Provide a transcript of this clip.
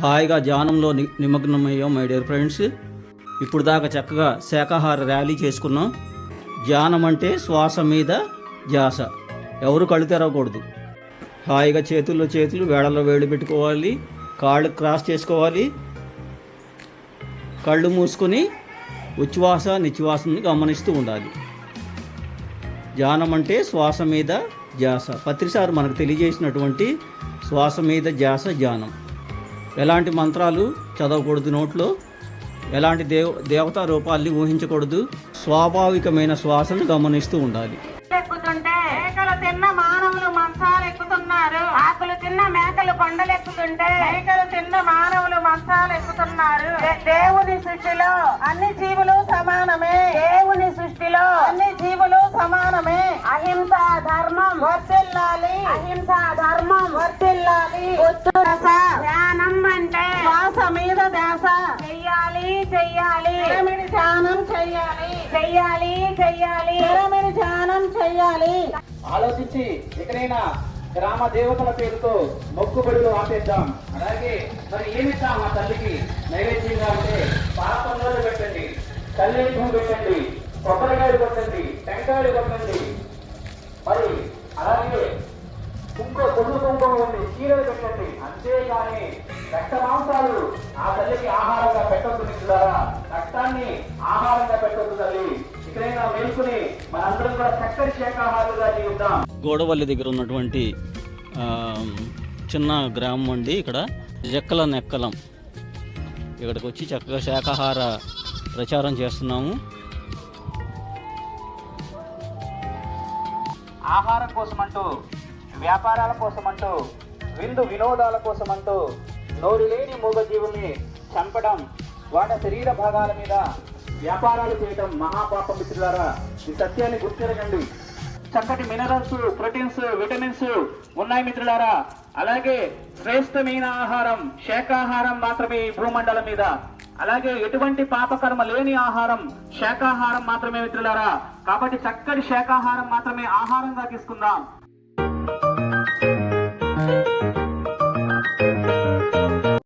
హాయిగా ధ్యానంలో నిమగ్నమయ్యాం my dear friends. ఇప్పుడు దాకా చక్కగా శాకాహార ర్యాలీ చేసుకున్నాం. ధ్యానం అంటే శ్వాస మీద ధ్యాస. ఎవరు కళ్ళు తెరవకూడదు. హాయిగా చేతుల్లో చేతులు, వేళల్లో వేళ్ళు పెట్టుకోవాలి, కాళ్ళు క్రాస్ చేసుకోవాలి, కళ్ళు మూసుకొని ఉచ్ఛ్వాస నిశ్వాసని గమనిస్తూ ఉండాలి. ధ్యానం అంటే శ్వాస మీద ధ్యాస. పత్రిసారు మనకు తెలియజేసినటువంటి శ్వాస మీద ధ్యాస ధ్యానం. ఎలాంటి మంత్రాలు చదవకూడదు, నోట్లో ఎలాంటి దేవతా రూపాల్ని ఊహించకూడదు. స్వాభావికమైన శ్వాసను గమనిస్తూ ఉండాలి. ఎక్కుతుంటే మేకలు తిన్న మానవులు మంచాలు ఎక్కుతున్నారు. ఆకులు తిన్న మేకలు కొండలు ఎక్కుతుంటే మేకలు తిన్న మానవులు మంచాలు ఎక్కుతున్నారు. దేవుని సృష్టిలో అన్ని జీవులు సమానమే. దేవుని సృష్టిలో అన్ని జీవులు సమానమే. అహింస ధర్మం వర్తిల్లాలి. అహింస ధర్మం వర్తిల్లాలి. ధ్యానం అంటే శ్వాస మీద ధ్యాస చెయ్యాలి. చెయ్యాలి ధ్యానం చెయ్యాలి. చెయ్యాలి చెయ్యాలి ధ్యానం చెయ్యాలి. ఆలోచించి ఎక్కడైనా గ్రామ దేవతల పేరుతో మొక్కుబడులు ఆపేద్దాం. అలాగే మరి ఏమిద్దాం ఆ తల్లికి నైవేద్యంగా అంటే పాపంలో పెట్టండి, కల్లేకం పెట్టండి, కొబ్బరికాయలు కొట్టండి, టెంకాయలు కొట్టండి, మరి అలాగే పొన్ను కుంకుమ ఉండి చీరలు పెట్టండి. అంతేగాని రక్త మాంసాలు ఆ తల్లికి ఆహారంగా పెట్టొద్దు. మిత్రులారా, రక్తాన్ని ఆహారంగా పెట్టొద్దు తల్లి. ఇక్కడైనా మేల్కొని మనందరం కూడా చక్కటి శాకాహారులుగా జీవిద్దాం. గోడవల్లి దగ్గర ఉన్నటువంటి చిన్న గ్రామం అండి. ఇక్కడ జక్కల నెక్కలం. ఇక్కడికి వచ్చి చక్కగా శాకాహార ప్రచారం చేస్తున్నాము. ఆహారం కోసమంటూ, వ్యాపారాల కోసమంటూ, విందు వినోదాల కోసమంటూ నోరు లేని మూగజీవుల్ని చంపడం, వాటి శరీర భాగాల మీద వ్యాపారాలు చేయడం మహాపాపం. మిత్రులారా, ఈ సత్యాన్ని గుర్తిరగండి. చక్కటి మినరల్స్, ప్రోటీన్స్, విటమిన్స్ ఉన్నాయి మిత్రులారా. అలాగే శ్రేష్టమైన ఆహారం శాకాహారం మాత్రమే ఈ భూమండలం మీద. అలాగే ఎటువంటి పాపకర్మ లేని ఆహారం శాకాహారం మాత్రమే మిత్రులారా. కాబట్టి చక్కటి శాకాహారం మాత్రమే ఆహారంగా తీసుకుందాం.